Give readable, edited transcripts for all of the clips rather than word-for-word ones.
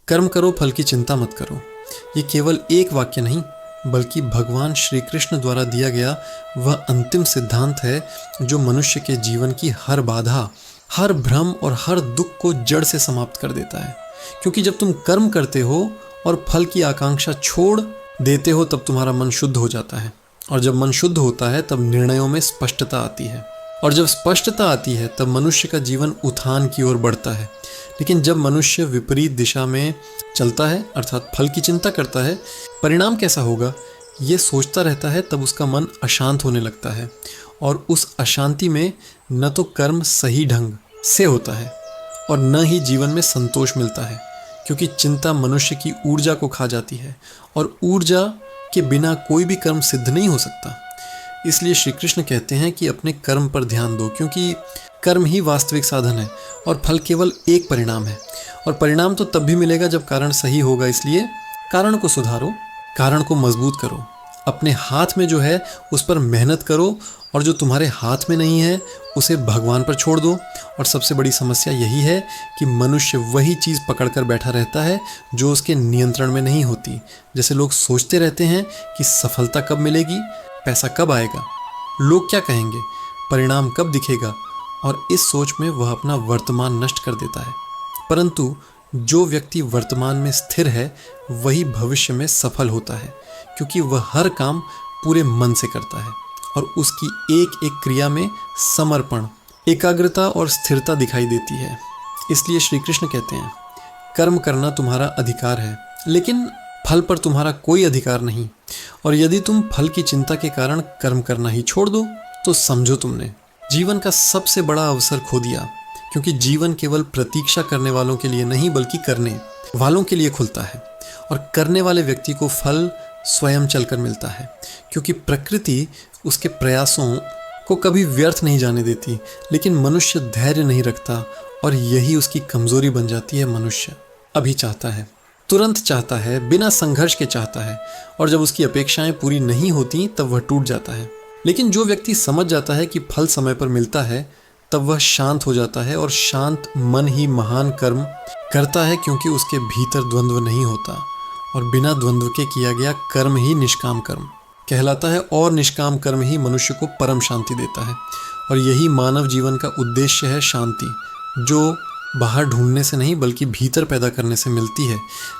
कर्म करो, फल की चिंता मत करो। ये केवल एक वाक्य नहीं, बल्कि भगवान श्री कृष्ण द्वारा दिया गया वह अंतिम सिद्धांत है जो मनुष्य के जीवन की हर बाधा, हर भ्रम और हर दुख को जड़ से समाप्त कर देता है। क्योंकि जब तुम कर्म करते हो और फल की आकांक्षा छोड़ देते हो, तब तुम्हारा मन शुद्ध हो जाता है। और जब मन शुद्ध होता है तब निर्णयों में स्पष्टता आती है, और जब स्पष्टता आती है तब मनुष्य का जीवन उत्थान की ओर बढ़ता है। लेकिन जब मनुष्य विपरीत दिशा में चलता है, अर्थात फल की चिंता करता है, परिणाम कैसा होगा ये सोचता रहता है, तब उसका मन अशांत होने लगता है। और उस अशांति में न तो कर्म सही ढंग से होता है और न ही जीवन में संतोष मिलता है, क्योंकि चिंता मनुष्य की ऊर्जा को खा जाती है, और ऊर्जा के बिना कोई भी कर्म सिद्ध नहीं हो सकता। इसलिए श्री कृष्ण कहते हैं कि अपने कर्म पर ध्यान दो, क्योंकि कर्म ही वास्तविक साधन है और फल केवल एक परिणाम है। और परिणाम तो तब भी मिलेगा जब कारण सही होगा। इसलिए कारण को सुधारो, कारण को मजबूत करो, अपने हाथ में जो है उस पर मेहनत करो, और जो तुम्हारे हाथ में नहीं है उसे भगवान पर छोड़ दो। और सबसे बड़ी समस्या यही है कि मनुष्य वही चीज़ पकड़ कर बैठा रहता है जो उसके नियंत्रण में नहीं होती। जैसे लोग सोचते रहते हैं कि सफलता कब मिलेगी, पैसा कब आएगा, लोग क्या कहेंगे, परिणाम कब दिखेगा, और इस सोच में वह अपना वर्तमान नष्ट कर देता है। परंतु जो व्यक्ति वर्तमान में स्थिर है वही भविष्य में सफल होता है, क्योंकि वह हर काम पूरे मन से करता है और उसकी एक एक क्रिया में समर्पण, एकाग्रता और स्थिरता दिखाई देती है। इसलिए श्री कृष्ण कहते हैं, कर्म करना तुम्हारा अधिकार है, लेकिन फल पर तुम्हारा कोई अधिकार नहीं। और यदि तुम फल की चिंता के कारण कर्म करना ही छोड़ दो तो समझो तुमने जीवन का सबसे बड़ा अवसर खो दिया। क्योंकि जीवन केवल प्रतीक्षा करने वालों के लिए नहीं, बल्कि करने वालों के लिए खुलता है। और करने वाले व्यक्ति को फल स्वयं चलकर मिलता है, क्योंकि प्रकृति उसके प्रयासों को कभी व्यर्थ नहीं जाने देती। लेकिन मनुष्य धैर्य नहीं रखता, और यही उसकी कमजोरी बन जाती है। मनुष्य अभी चाहता है, तुरंत चाहता है, बिना संघर्ष के चाहता है, और जब उसकी अपेक्षाएं पूरी नहीं होती तब वह टूट जाता है। लेकिन जो व्यक्ति समझ जाता है कि फल समय पर मिलता है, तब वह शांत हो जाता है, और शांत मन ही महान कर्म करता है, क्योंकि उसके भीतर द्वंद्व नहीं होता, और बिना द्वंद्व के किया गया कर्म ही निष्काम कर्म कहलाता है। और निष्काम कर्म ही मनुष्य को परम शांति देता है। और यही मानव जीवन का उद्देश्य है, शांति, जो बाहर ढूंढने से नहीं बल्कि भीतर पैदा करने से मिलती है।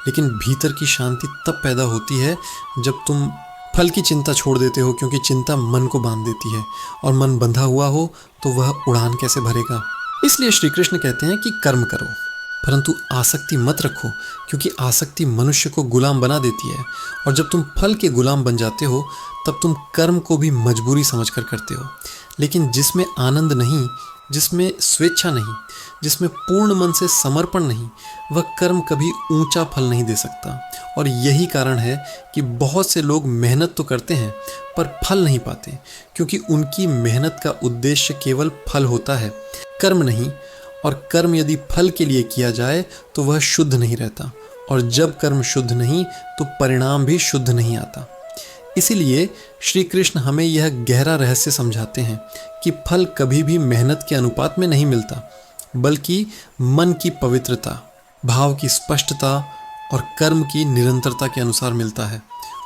लेकिन भीतर की शांति तब पैदा होती है जब तुम फल की चिंता छोड़ देते हो, क्योंकि चिंता मन को बांध देती है, और मन बंधा हुआ हो तो वह उड़ान कैसे भरेगा। इसलिए श्री कृष्ण कहते हैं कि कर्म करो, परंतु आसक्ति मत रखो, क्योंकि आसक्ति मनुष्य को गुलाम बना देती है। और जब तुम फल के गुलाम बन जाते हो तब तुम कर्म को भी मजबूरी समझकर करते हो। लेकिन जिसमें आनंद नहीं, जिसमें स्वेच्छा नहीं, जिसमें पूर्ण मन से समर्पण नहीं, वह कर्म कभी ऊंचा फल नहीं दे सकता। और यही कारण है कि बहुत से लोग मेहनत तो करते हैं पर फल नहीं पाते, क्योंकि उनकी मेहनत का उद्देश्य केवल फल होता है, कर्म नहीं। और कर्म यदि फल के लिए किया जाए तो वह शुद्ध नहीं रहता, और जब कर्म शुद्ध नहीं तो परिणाम भी शुद्ध नहीं आता। इसीलिए श्री कृष्ण हमें यह गहरा रहस्य समझाते हैं कि फल कभी भी मेहनत के अनुपात में नहीं मिलता, बल्कि मन की पवित्रता, भाव की स्पष्टता और कर्म की निरंतरता के अनुसार मिलता है।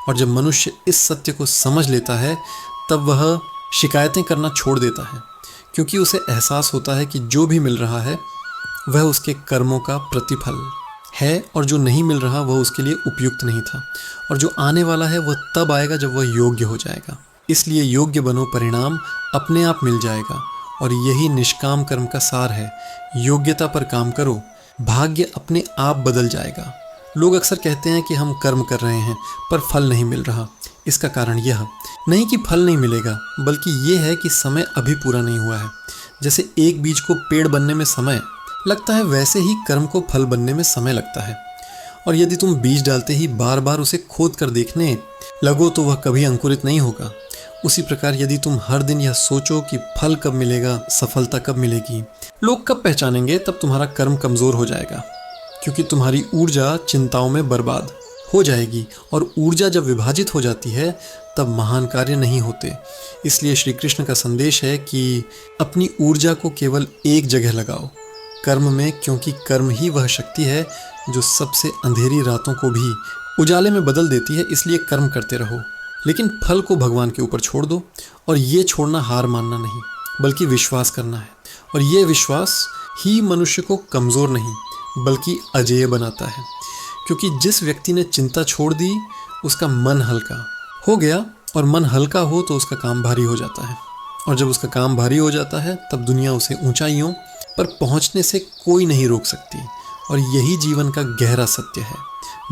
और जब मनुष्य इस सत्य को समझ लेता है तब वह शिकायतें करना छोड़ देता है, क्योंकि उसे एहसास होता है कि जो भी मिल रहा है वह उसके कर्मों का प्रतिफल है, और जो नहीं मिल रहा वह उसके लिए उपयुक्त नहीं था, और जो आने वाला है वह तब आएगा जब वह योग्य हो जाएगा। इसलिए योग्य बनो, परिणाम अपने आप मिल जाएगा। और यही निष्काम कर्म का सार है। योग्यता पर काम करो, भाग्य अपने आप बदल जाएगा। लोग अक्सर कहते हैं कि हम कर्म कर रहे हैं पर फल नहीं मिल रहा। इसका कारण यह नहीं कि फल नहीं मिलेगा, बल्कि ये है कि समय अभी पूरा नहीं हुआ है। जैसे एक बीज को पेड़ बनने में समय लगता है, वैसे ही कर्म को फल बनने में समय लगता है। और यदि तुम बीज डालते ही बार बार उसे खोद कर देखने लगो तो वह कभी अंकुरित नहीं होगा। उसी प्रकार यदि तुम हर दिन यह सोचो कि फल कब मिलेगा, सफलता कब मिलेगी, लोग कब पहचानेंगे, तब तुम्हारा कर्म कमज़ोर हो जाएगा, क्योंकि तुम्हारी ऊर्जा चिंताओं में बर्बाद हो जाएगी। और ऊर्जा जब विभाजित हो जाती है तब महान कार्य नहीं होते। इसलिए श्री कृष्ण का संदेश है कि अपनी ऊर्जा को केवल एक जगह लगाओ, कर्म में, क्योंकि कर्म ही वह शक्ति है जो सबसे अंधेरी रातों को भी उजाले में बदल देती है। इसलिए कर्म करते रहो, लेकिन फल को भगवान के ऊपर छोड़ दो। और ये छोड़ना हार मानना नहीं, बल्कि विश्वास करना है। और ये विश्वास ही मनुष्य को कमज़ोर नहीं बल्कि अजेय बनाता है। क्योंकि जिस व्यक्ति ने चिंता छोड़ दी, उसका मन हल्का हो गया, और मन हल्का हो तो उसका काम भारी हो जाता है। और जब उसका काम भारी हो जाता है, तब दुनिया उसे ऊंचाइयों पर पहुंचने से कोई नहीं रोक सकती। और यही जीवन का गहरा सत्य है।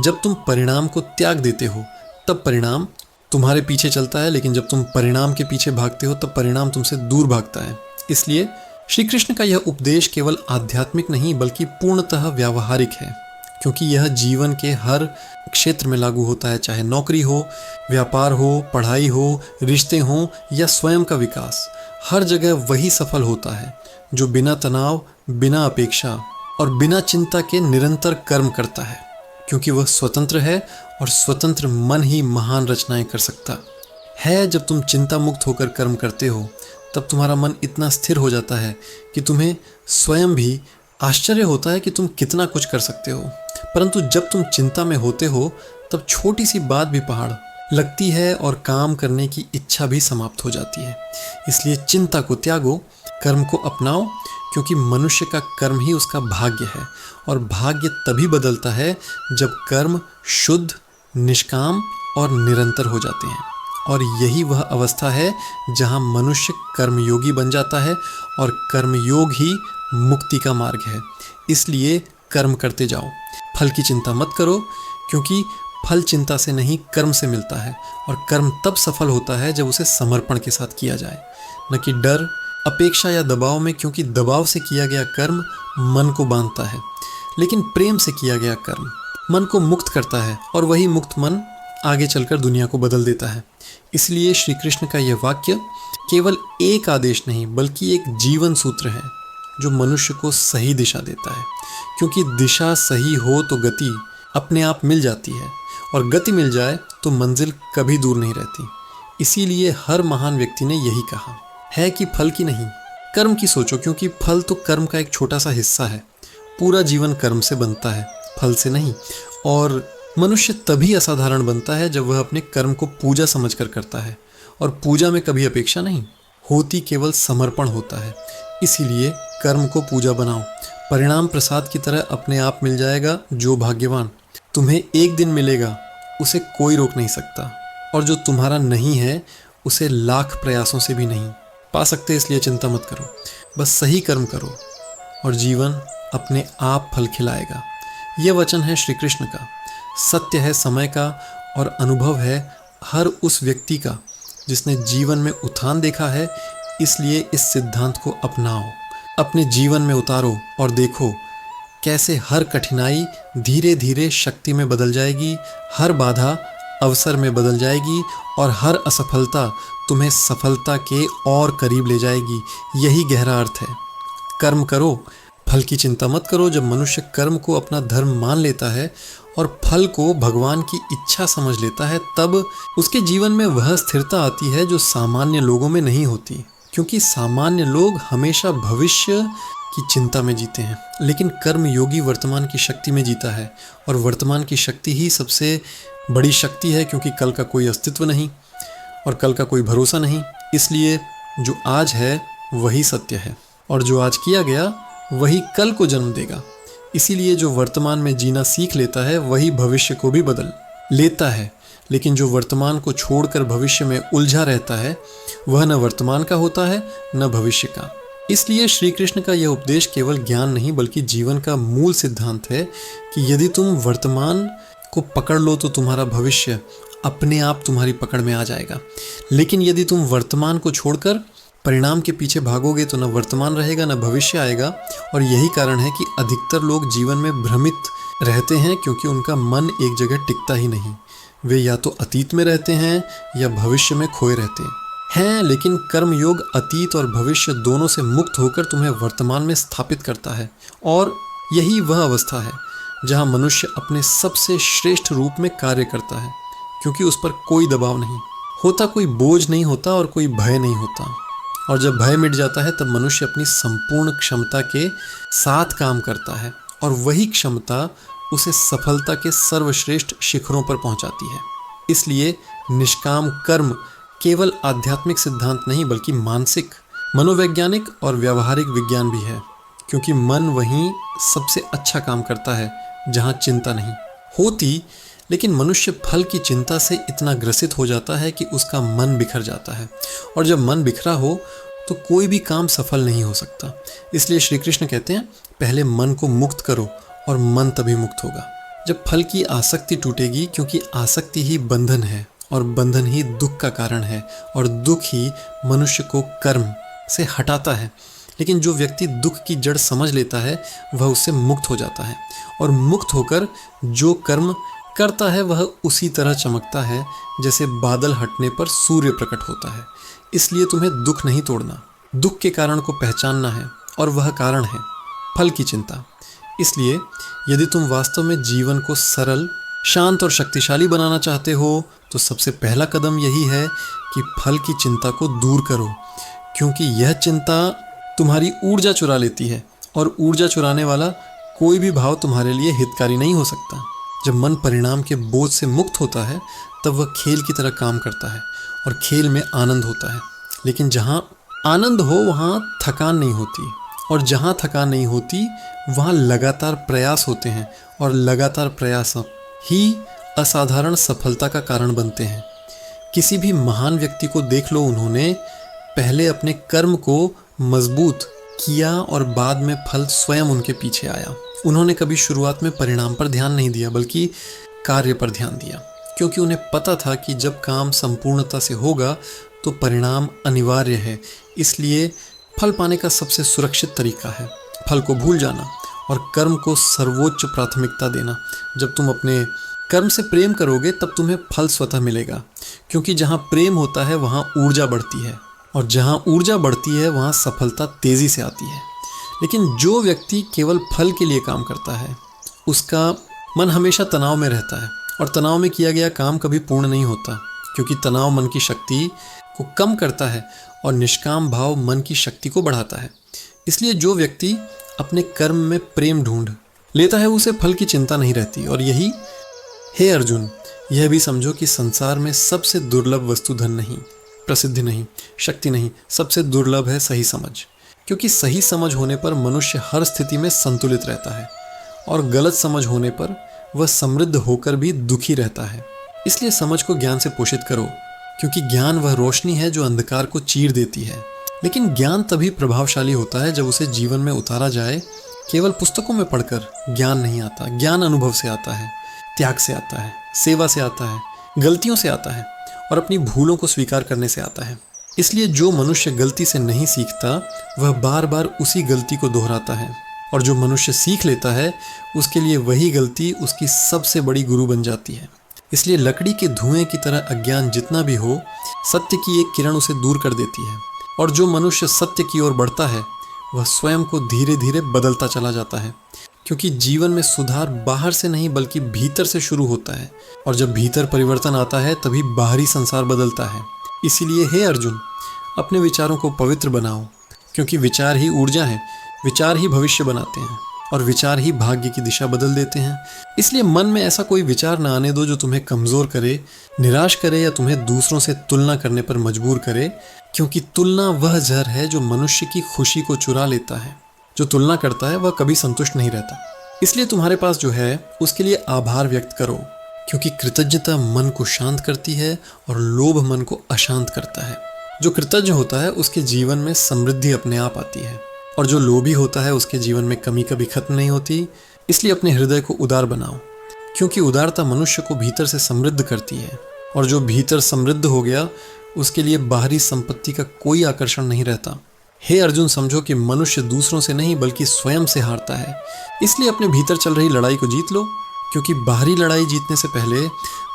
जब तुम परिणाम को त्याग देते हो, तब परिणाम तुम्हारे पीछे चलता है, लेकिन जब तुम परिणाम के पीछे भागते हो, तब परिणाम तुमसे दूर भागता है। इसलिए श्री कृष्ण का यह उपदेश केवल आध्यात्मिक नहीं बल्कि पूर्णतः व्यावहारिक है, क्योंकि यह जीवन के हर क्षेत्र में लागू होता है, चाहे नौकरी हो, व्यापार हो, पढ़ाई हो, रिश्ते हों या स्वयं का विकास। हर जगह वही सफल होता है जो बिना तनाव, बिना अपेक्षा और बिना चिंता के निरंतर कर्म करता है, क्योंकि वह स्वतंत्र है और स्वतंत्र मन ही महान रचनाएं कर सकता है। जब तुम चिंता मुक्त होकर कर्म करते हो, तब तुम्हारा मन इतना स्थिर हो जाता है कि तुम्हें स्वयं भी आश्चर्य होता है कि तुम कितना कुछ कर सकते हो। परंतु जब तुम चिंता में होते हो, तब छोटी सी बात भी पहाड़ लगती है और काम करने की इच्छा भी समाप्त हो जाती है। इसलिए चिंता को त्यागो, कर्म को अपनाओ, क्योंकि मनुष्य का कर्म ही उसका भाग्य है। और भाग्य तभी बदलता है जब कर्म शुद्ध, निष्काम और निरंतर हो जाते हैं। और यही वह अवस्था है जहां मनुष्य कर्मयोगी बन जाता है, और कर्मयोग ही मुक्ति का मार्ग है। इसलिए कर्म करते जाओ, फल की चिंता मत करो, क्योंकि फल चिंता से नहीं कर्म से मिलता है। और कर्म तब सफल होता है जब उसे समर्पण के साथ किया जाए, न कि डर, अपेक्षा या दबाव में, क्योंकि दबाव से किया गया कर्म मन को बांधता है, लेकिन प्रेम से किया गया कर्म मन को मुक्त करता है, और वही मुक्त मन आगे चलकर दुनिया को बदल देता है। इसलिए श्री कृष्ण का यह वाक्य केवल एक आदेश नहीं बल्कि एक जीवन सूत्र है, जो मनुष्य को सही दिशा देता है। क्योंकि दिशा सही हो तो गति अपने आप मिल जाती है, और गति मिल जाए तो मंजिल कभी दूर नहीं रहती। इसीलिए हर महान व्यक्ति ने यही कहा है कि फल की नहीं, कर्म की सोचो, क्योंकि फल तो कर्म का एक छोटा सा हिस्सा है। पूरा जीवन कर्म से बनता है, फल से नहीं। और मनुष्य तभी असाधारण बनता है जब वह अपने कर्म को पूजा समझकर करता है, और पूजा में कभी अपेक्षा नहीं होती, केवल समर्पण होता है। इसीलिए कर्म को पूजा बनाओ, परिणाम प्रसाद की तरह अपने आप मिल जाएगा। जो भाग्यवान तुम्हें एक दिन मिलेगा, उसे कोई रोक नहीं सकता, और जो तुम्हारा नहीं है, उसे लाख प्रयासों से भी नहीं पा सकते। इसलिए चिंता मत करो, बस सही कर्म करो, और जीवन अपने आप फल खिलाएगा। यह वचन है श्री कृष्ण का, सत्य है समय का, और अनुभव है हर उस व्यक्ति का जिसने जीवन में उत्थान देखा है। इसलिए इस सिद्धांत को अपनाओ, अपने जीवन में उतारो, और देखो कैसे हर कठिनाई धीरे धीरे शक्ति में बदल जाएगी, हर बाधा अवसर में बदल जाएगी, और हर असफलता तुम्हें सफलता के और करीब ले जाएगी। यही गहरा अर्थ है। कर्म करो, फल की चिंता मत करो। जब मनुष्य कर्म को अपना धर्म मान लेता है और फल को भगवान की इच्छा समझ लेता है, तब उसके जीवन में वह स्थिरता आती है जो सामान्य लोगों में नहीं होती। क्योंकि सामान्य लोग हमेशा भविष्य की चिंता में जीते हैं, लेकिन कर्म योगी वर्तमान की शक्ति में जीता है। और वर्तमान की शक्ति ही सबसे बड़ी शक्ति है, क्योंकि कल का कोई अस्तित्व नहीं और कल का कोई भरोसा नहीं। इसलिए जो आज है वही सत्य है, और जो आज किया गया वही कल को जन्म देगा। इसीलिए जो वर्तमान में जीना सीख लेता है, वही भविष्य को भी बदल लेता है। लेकिन जो वर्तमान को छोड़कर भविष्य में उलझा रहता है, वह न वर्तमान का होता है न भविष्य का। इसलिए श्री कृष्ण का यह उपदेश केवल ज्ञान नहीं बल्कि जीवन का मूल सिद्धांत है कि यदि तुम वर्तमान को पकड़ लो तो तुम्हारा भविष्य अपने आप तुम्हारी पकड़ में आ जाएगा। लेकिन यदि तुम वर्तमान को छोड़कर परिणाम के पीछे भागोगे तो न वर्तमान रहेगा न भविष्य आएगा। और यही कारण है कि अधिकतर लोग जीवन में भ्रमित रहते हैं, क्योंकि उनका मन एक जगह टिकता ही नहीं। वे या तो अतीत में रहते हैं या भविष्य में खोए रहते हैं। लेकिन कर्मयोग अतीत और भविष्य दोनों से मुक्त होकर तुम्हें वर्तमान में स्थापित करता है। और यही वह अवस्था है जहां मनुष्य अपने सबसे श्रेष्ठ रूप में कार्य करता है, क्योंकि उस पर कोई दबाव नहीं होता, कोई बोझ नहीं होता और कोई भय नहीं होता। और जब भय मिट जाता है तब मनुष्य अपनी संपूर्ण क्षमता के साथ काम करता है, और वही क्षमता उसे सफलता के सर्वश्रेष्ठ शिखरों पर पहुंचाती है। इसलिए निष्काम कर्म केवल आध्यात्मिक सिद्धांत नहीं बल्कि मानसिक, मनोवैज्ञानिक और व्यावहारिक विज्ञान भी है, क्योंकि मन वहीं सबसे अच्छा काम करता है जहाँ चिंता नहीं होती। लेकिन मनुष्य फल की चिंता से इतना ग्रसित हो जाता है कि उसका मन बिखर जाता है, और जब मन बिखरा हो तो कोई भी काम सफल नहीं हो सकता। इसलिए श्री कृष्ण कहते हैं, पहले मन को मुक्त करो और मन तभी मुक्त होगा। जब फल की आसक्ति टूटेगी, क्योंकि आसक्ति ही बंधन है और बंधन ही दुख का कारण है, और दुख ही मनुष्य को कर्म से हटाता है। लेकिन जो व्यक्ति दुख की जड़ समझ लेता है वह उससे मुक्त हो जाता है, और मुक्त होकर जो कर्म करता है वह उसी तरह चमकता है जैसे बादल हटने पर सूर्य प्रकट होता है। इसलिए तुम्हें दुख नहीं तोड़ना, दुख के कारण को पहचानना है, और वह कारण है फल की चिंता। इसलिए यदि तुम वास्तव में जीवन को सरल, शांत और शक्तिशाली बनाना चाहते हो तो सबसे पहला कदम यही है कि फल की चिंता को दूर करो, क्योंकि यह चिंता तुम्हारी ऊर्जा चुरा लेती है, और ऊर्जा चुराने वाला कोई भी भाव तुम्हारे लिए हितकारी नहीं हो सकता। जब मन परिणाम के बोझ से मुक्त होता है तब वह खेल की तरह काम करता है, और खेल में आनंद होता है। लेकिन जहाँ आनंद हो वहाँ थकान नहीं होती, और जहाँ थकान नहीं होती वहाँ लगातार प्रयास होते हैं, और लगातार प्रयास ही असाधारण सफलता का कारण बनते हैं। किसी भी महान व्यक्ति को देख लो, उन्होंने पहले अपने कर्म को मजबूत किया और बाद में फल स्वयं उनके पीछे आया। उन्होंने कभी शुरुआत में परिणाम पर ध्यान नहीं दिया बल्कि कार्य पर ध्यान दिया, क्योंकि उन्हें पता था कि जब काम संपूर्णता से होगा तो परिणाम अनिवार्य है। इसलिए फल पाने का सबसे सुरक्षित तरीका है फल को भूल जाना और कर्म को सर्वोच्च प्राथमिकता देना। जब तुम अपने कर्म से प्रेम करोगे तब तुम्हें फल स्वतः मिलेगा, क्योंकि जहाँ प्रेम होता है वहाँ ऊर्जा बढ़ती है, और जहाँ ऊर्जा बढ़ती है वहाँ सफलता तेज़ी से आती है। लेकिन जो व्यक्ति केवल फल के लिए काम करता है उसका मन हमेशा तनाव में रहता है, और तनाव में किया गया काम कभी पूर्ण नहीं होता, क्योंकि तनाव मन की शक्ति को कम करता है और निष्काम भाव मन की शक्ति को बढ़ाता है। इसलिए जो व्यक्ति अपने कर्म में प्रेम ढूंढ लेता है उसे फल की चिंता नहीं रहती। और यही, हे अर्जुन, यह भी समझो कि संसार में सबसे दुर्लभ वस्तु धन नहीं, प्रसिद्धि नहीं, शक्ति नहीं, सबसे दुर्लभ है सही समझ। क्योंकि सही समझ होने पर मनुष्य हर स्थिति में संतुलित रहता है, और गलत समझ होने पर वह समृद्ध होकर भी दुखी रहता है। इसलिए समझ को ज्ञान से पोषित करो, क्योंकि ज्ञान वह रोशनी है जो अंधकार को चीर देती है। लेकिन ज्ञान तभी प्रभावशाली होता है जब उसे जीवन में उतारा जाए। केवल पुस्तकों में पढ़कर ज्ञान नहीं आता। ज्ञान अनुभव से आता है, त्याग से आता है, सेवा से आता है, गलतियों से आता है, और अपनी भूलों को स्वीकार करने से आता है। इसलिए जो मनुष्य गलती से नहीं सीखता वह बार बार उसी गलती को दोहराता है, और जो मनुष्य सीख लेता है उसके लिए वही गलती उसकी सबसे बड़ी गुरु बन जाती है। इसलिए लकड़ी के धुएं की तरह अज्ञान जितना भी हो, सत्य की एक किरण उसे दूर कर देती है, और जो मनुष्य सत्य की ओर बढ़ता है वह स्वयं को धीरे धीरे बदलता चला जाता है, क्योंकि जीवन में सुधार बाहर से नहीं बल्कि भीतर से शुरू होता है, और जब भीतर परिवर्तन आता है तभी बाहरी संसार बदलता है। इसीलिए हे अर्जुन, अपने विचारों को पवित्र बनाओ, क्योंकि विचार ही ऊर्जा है, विचार ही भविष्य बनाते हैं, और विचार ही भाग्य की दिशा बदल देते हैं। इसलिए मन में ऐसा कोई विचार न आने दो जो तुम्हें कमज़ोर करे, निराश करे, या तुम्हें दूसरों से तुलना करने पर मजबूर करे, क्योंकि तुलना वह जहर है जो मनुष्य की खुशी को चुरा लेता है। जो तुलना करता है वह कभी संतुष्ट नहीं रहता। इसलिए तुम्हारे पास जो है उसके लिए आभार व्यक्त करो, क्योंकि कृतज्ञता मन को शांत करती है और लोभ मन को अशांत करता है। जो कृतज्ञ होता है उसके जीवन में समृद्धि अपने आप आती है, और जो लोभी होता है उसके जीवन में कमी कभी खत्म नहीं होती। इसलिए अपने हृदय को उदार बनाओ, क्योंकि उदारता मनुष्य को भीतर से समृद्ध करती है, और जो भीतर समृद्ध हो गया उसके लिए बाहरी संपत्ति का कोई आकर्षण नहीं रहता। हे अर्जुन, समझो कि मनुष्य दूसरों से नहीं बल्कि स्वयं से हारता है। इसलिए अपने भीतर चल रही लड़ाई को जीत लो, क्योंकि बाहरी लड़ाई जीतने से पहले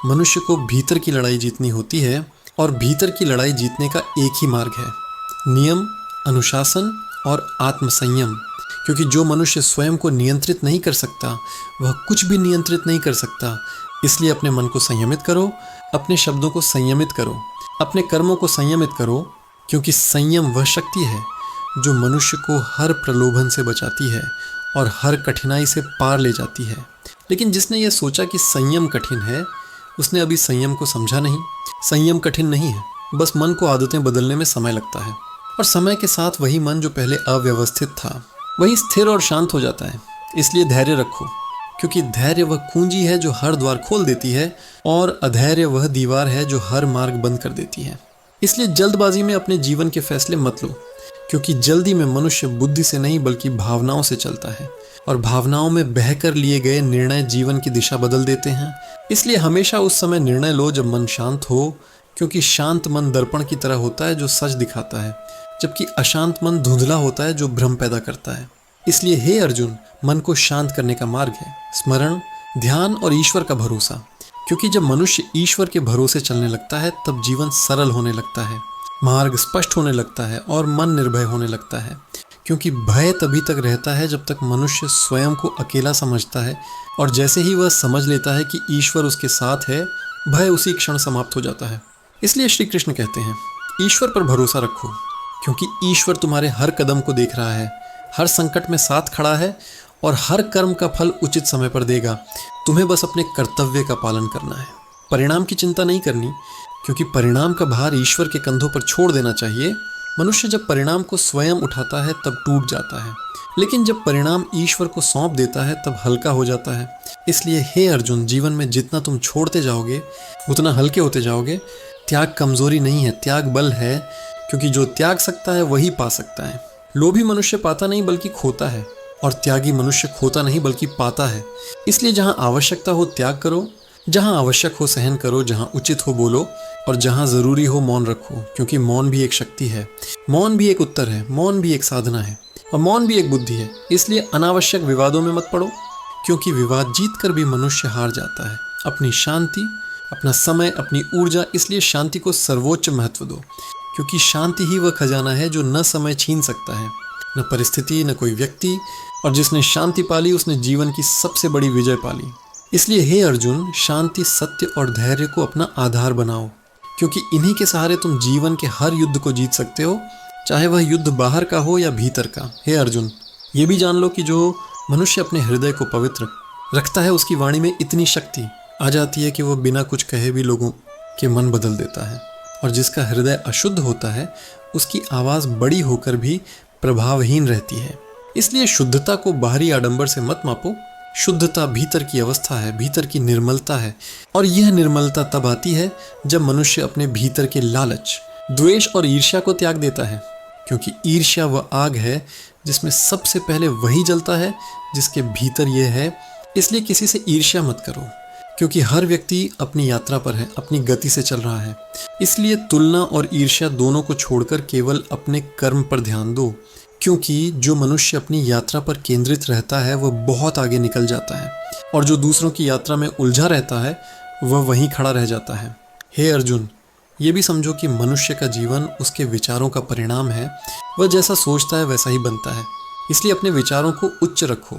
मनुष्य को भीतर की लड़ाई जीतनी होती है, और भीतर की लड़ाई जीतने का एक ही मार्ग है, नियम, अनुशासन और आत्मसंयम। क्योंकि जो मनुष्य स्वयं को नियंत्रित नहीं कर सकता वह कुछ भी नियंत्रित नहीं कर सकता। इसलिए अपने मन को संयमित करो, अपने शब्दों को संयमित करो, अपने कर्मों को संयमित करो, क्योंकि संयम वह शक्ति है जो मनुष्य को हर प्रलोभन से बचाती है और हर कठिनाई से पार ले जाती है। लेकिन जिसने यह सोचा कि संयम कठिन है, उसने अभी संयम को समझा नहीं। संयम कठिन नहीं है, बस मन को आदतें बदलने में समय लगता है, और समय के साथ वही मन जो पहले अव्यवस्थित था वही स्थिर और शांत हो जाता है। इसलिए धैर्य रखो, क्योंकि धैर्य वह कुंजी है जो हर द्वार खोल देती है, और अधैर्य वह दीवार है जो हर मार्ग बंद कर देती है। इसलिए जल्दबाजी में अपने जीवन के फैसले मत लो, क्योंकि जल्दी में मनुष्य बुद्धि से नहीं बल्कि भावनाओं से चलता है, और भावनाओं में बहकर लिए गए निर्णय जीवन की दिशा बदल देते हैं। इसलिए हमेशा उस समय निर्णय लो जब मन शांत हो, क्योंकि शांत मन दर्पण की तरह होता है जो सच दिखाता है, जबकि अशांत मन धुंधला होता है जो भ्रम पैदा करता है। इसलिए हे अर्जुन, मन को शांत करने का मार्ग है स्मरण, ध्यान और ईश्वर का भरोसा, क्योंकि जब मनुष्य ईश्वर के भरोसे चलने लगता है तब जीवन सरल होने लगता है, मार्ग स्पष्ट होने लगता है और मन निर्भय होने लगता है। क्योंकि भय तभी तक रहता है जब तक मनुष्य स्वयं को अकेला समझता है, और जैसे ही वह समझ लेता है कि ईश्वर उसके साथ है, भय उसी क्षण समाप्त हो जाता है। इसलिए श्री कृष्ण कहते हैं, ईश्वर पर भरोसा रखो, क्योंकि ईश्वर तुम्हारे हर कदम को देख रहा है, हर संकट में साथ खड़ा है और हर कर्म का फल उचित समय पर देगा। तुम्हें बस अपने कर्तव्य का पालन करना है, परिणाम की चिंता नहीं करनी, क्योंकि परिणाम का भार ईश्वर के कंधों पर छोड़ देना चाहिए। मनुष्य जब परिणाम को स्वयं उठाता है तब टूट जाता है, लेकिन जब परिणाम ईश्वर को सौंप देता है तब हल्का हो जाता है। इसलिए हे अर्जुन, जीवन में जितना तुम छोड़ते जाओगे उतना हल्के होते जाओगे। त्याग कमजोरी नहीं है, त्याग बल है, क्योंकि जो त्याग सकता है वही पा सकता है। लोभी मनुष्य पाता नहीं बल्कि खोता है, और त्यागी मनुष्य खोता नहीं बल्कि पाता है। इसलिए जहाँ आवश्यकता हो त्याग करो, जहाँ आवश्यक हो सहन करो, जहाँ उचित हो बोलो, और जहाँ ज़रूरी हो मौन रखो, क्योंकि मौन भी एक शक्ति है, मौन भी एक उत्तर है, मौन भी एक साधना है, और मौन भी एक बुद्धि है। इसलिए अनावश्यक विवादों में मत पड़ो, क्योंकि विवाद जीत कर भी मनुष्य हार जाता है। अपनी शांति, अपना समय, अपनी ऊर्जा, इसलिए शांति को सर्वोच्च महत्व दो, क्योंकि शांति ही वह खजाना है जो न समय छीन सकता है, न परिस्थिति, न कोई व्यक्ति, और जिसने शांति पाली उसने जीवन की सबसे बड़ी विजय पाली। इसलिए हे अर्जुन, शांति, सत्य और धैर्य को अपना आधार बनाओ, क्योंकि इन्हीं के सहारे तुम जीवन के हर युद्ध को जीत सकते हो, चाहे वह युद्ध बाहर का हो या भीतर का। हे अर्जुन, ये भी जान लो कि जो मनुष्य अपने हृदय को पवित्र रखता है उसकी वाणी में इतनी शक्ति आ जाती है कि वह बिना कुछ कहे भी लोगों के मन बदल देता है, और जिसका हृदय अशुद्ध होता है उसकी आवाज़ बड़ी होकर भी प्रभावहीन रहती है। इसलिए शुद्धता को बाहरी आडंबर से मत मापो। शुद्धता भीतर की अवस्था है, भीतर की निर्मलता है, और यह निर्मलता तब आती है जब मनुष्य अपने भीतर के लालच, द्वेष और ईर्ष्या को त्याग देता है, क्योंकि ईर्ष्या वह आग है जिसमें सबसे पहले वही जलता है जिसके भीतर यह है। इसलिए किसी से ईर्ष्या मत करो, क्योंकि हर व्यक्ति अपनी यात्रा पर है, अपनी गति से चल रहा है। इसलिए तुलना और ईर्ष्या दोनों को छोड़कर केवल अपने कर्म पर ध्यान दो, क्योंकि जो मनुष्य अपनी यात्रा पर केंद्रित रहता है वह बहुत आगे निकल जाता है, और जो दूसरों की यात्रा में उलझा रहता है वह वहीं खड़ा रह जाता है। हे अर्जुन, ये भी समझो कि मनुष्य का जीवन उसके विचारों का परिणाम है। वह जैसा सोचता है वैसा ही बनता है। इसलिए अपने विचारों को उच्च रखो,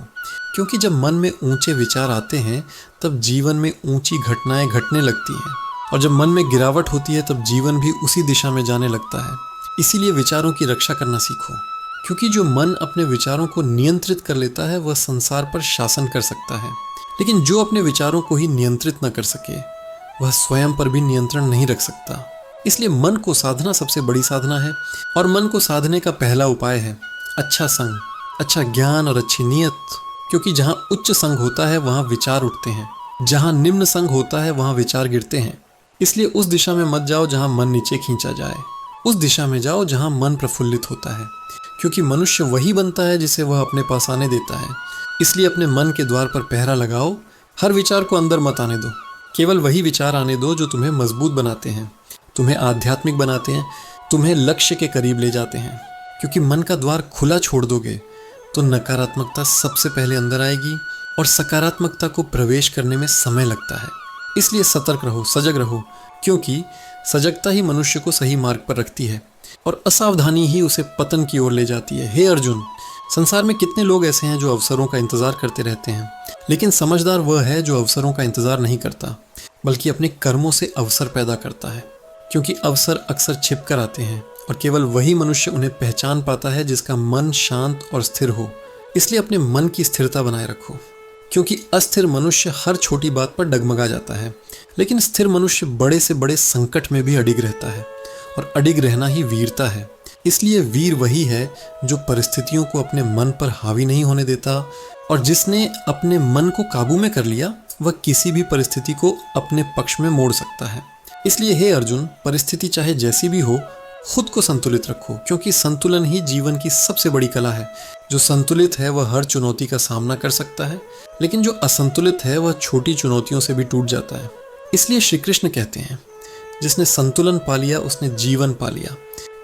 क्योंकि जब मन में ऊंचे विचार आते हैं तब जीवन में ऊंची घटनाएं घटने लगती हैं, और जब मन में गिरावट होती है तब जीवन भी उसी दिशा में जाने लगता है। इसीलिए विचारों की रक्षा करना सीखो, क्योंकि जो मन अपने विचारों को नियंत्रित कर लेता है वह संसार पर शासन कर सकता है, लेकिन जो अपने विचारों को ही नियंत्रित न कर सके वह स्वयं पर भी नियंत्रण नहीं रख सकता। इसलिए मन को साधना सबसे बड़ी साधना है, और मन को साधने का पहला उपाय है अच्छा संग, अच्छा ज्ञान और अच्छी नीयत, क्योंकि जहाँ उच्च संग होता है वहाँ विचार उठते हैं, जहाँ निम्न संग होता है वहाँ विचार गिरते हैं। इसलिए उस दिशा में मत जाओ जहाँ मन नीचे खींचा जाए, उस दिशा में जाओ जहाँ मन प्रफुल्लित होता है, क्योंकि मनुष्य वही बनता है जिसे वह अपने पास आने देता है। इसलिए अपने मन के द्वार पर पहरा लगाओ, हर विचार को अंदर मत आने दो, केवल वही विचार आने दो जो तुम्हें मजबूत बनाते हैं, तुम्हें आध्यात्मिक बनाते हैं, तुम्हें लक्ष्य के करीब ले जाते हैं। क्योंकि मन का द्वार खुला छोड़ दोगे तो नकारात्मकता सबसे पहले अंदर आएगी, और सकारात्मकता को प्रवेश करने में समय लगता है। इसलिए सतर्क रहो, सजग रहो, क्योंकि सजगता ही मनुष्य को सही मार्ग पर रखती है, और असावधानी ही उसे पतन की ओर ले जाती है। हे अर्जुन, संसार में कितने लोग ऐसे हैं जो अवसरों का इंतजार करते रहते हैं, लेकिन समझदार वह है जो अवसरों का इंतजार नहीं करता बल्कि अपने कर्मों से अवसर पैदा करता है, क्योंकि अवसर अक्सर छिप कर आते हैं, और केवल वही मनुष्य उन्हें पहचान पाता है जिसका मन शांत और स्थिर हो। इसलिए अपने मन की स्थिरता बनाए रखो, क्योंकि अस्थिर मनुष्य हर छोटी बात पर डगमगा जाता है, लेकिन स्थिर मनुष्य बड़े से बड़े संकट में भी अडिग रहता है, और अडिग रहना ही वीरता है। इसलिए वीर वही है जो परिस्थितियों को अपने मन पर हावी नहीं होने देता, और जिसने अपने मन को काबू में कर लिया वह किसी भी परिस्थिति को अपने पक्ष में मोड़ सकता है। इसलिए हे अर्जुन, परिस्थिति चाहे जैसी भी हो, खुद को संतुलित रखो, क्योंकि संतुलन ही जीवन की सबसे बड़ी कला है। जो संतुलित है वह हर चुनौती का सामना कर सकता है, लेकिन जो असंतुलित है वह छोटी चुनौतियों से भी टूट जाता है। इसलिए श्री कृष्ण कहते हैं, जिसने संतुलन पा लिया उसने जीवन पा लिया,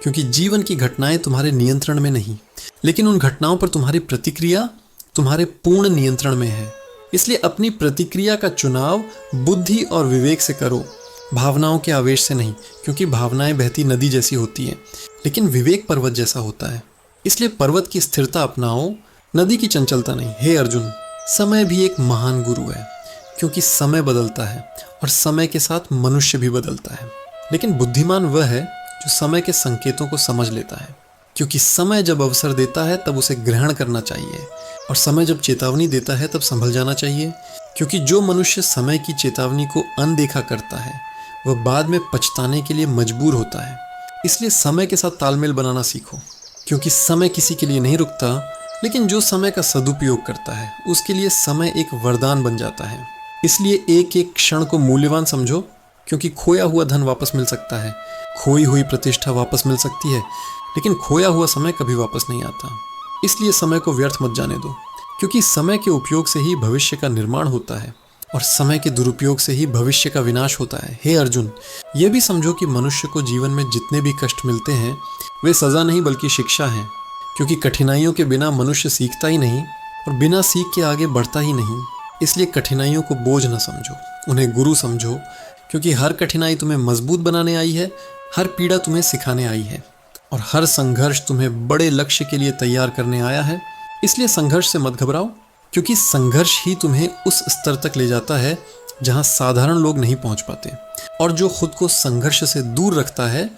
क्योंकि जीवन की घटनाएं तुम्हारे नियंत्रण में नहीं, लेकिन उन घटनाओं पर तुम्हारी प्रतिक्रिया तुम्हारे पूर्ण नियंत्रण में है। इसलिए अपनी प्रतिक्रिया का चुनाव बुद्धि और विवेक से करो, भावनाओं के आवेश से नहीं, क्योंकि भावनाएं बहती नदी जैसी होती हैं, लेकिन विवेक पर्वत जैसा होता है। इसलिए पर्वत की स्थिरता अपनाओ, नदी की चंचलता नहीं। हे अर्जुन, समय भी एक महान गुरु है, क्योंकि समय बदलता है और समय के साथ मनुष्य भी बदलता है, लेकिन बुद्धिमान वह है जो समय के संकेतों को समझ लेता है, क्योंकि समय जब अवसर देता है तब उसे ग्रहण करना चाहिए, और समय जब चेतावनी देता है तब संभल जाना चाहिए, क्योंकि जो मनुष्य समय की चेतावनी को अनदेखा करता है वह बाद में पछताने के लिए मजबूर होता है। इसलिए समय के साथ तालमेल बनाना सीखो, क्योंकि समय किसी के लिए नहीं रुकता, लेकिन जो समय का सदुपयोग करता है उसके लिए समय एक वरदान बन जाता है। इसलिए एक एक क्षण को मूल्यवान समझो, क्योंकि खोया हुआ धन वापस मिल सकता है, खोई हुई प्रतिष्ठा वापस मिल सकती है, लेकिन खोया हुआ समय कभी वापस नहीं आता। इसलिए समय को व्यर्थ मत जाने दो, क्योंकि समय के उपयोग से ही भविष्य का निर्माण होता है, और समय के दुरुपयोग से ही भविष्य का विनाश होता है। हे अर्जुन, यह भी समझो कि मनुष्य को जीवन में जितने भी कष्ट मिलते हैं वे सज़ा नहीं बल्कि शिक्षा हैं, क्योंकि कठिनाइयों के बिना मनुष्य सीखता ही नहीं और बिना सीख के आगे बढ़ता ही नहीं। इसलिए कठिनाइयों को बोझ न समझो, उन्हें गुरु समझो, क्योंकि हर कठिनाई तुम्हें मजबूत बनाने आई है, हर पीड़ा तुम्हें सिखाने आई है, और हर संघर्ष तुम्हें बड़े लक्ष्य के लिए तैयार करने आया है। इसलिए संघर्ष से मत घबराओ, क्योंकि संघर्ष ही तुम्हें उस स्तर तक ले जाता है जहां साधारण लोग नहीं पहुंच पाते, और जो खुद को संघर्ष से दूर रखता है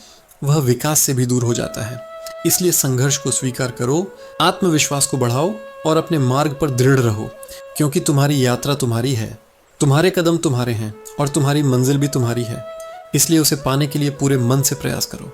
वह विकास से भी दूर हो जाता है। इसलिए संघर्ष को स्वीकार करो, आत्मविश्वास को बढ़ाओ और अपने मार्ग पर दृढ़ रहो, क्योंकि तुम्हारी यात्रा तुम्हारी है, तुम्हारे कदम तुम्हारे हैं और तुम्हारी मंजिल भी तुम्हारी है। इसलिए उसे पाने के लिए पूरे मन से प्रयास करो।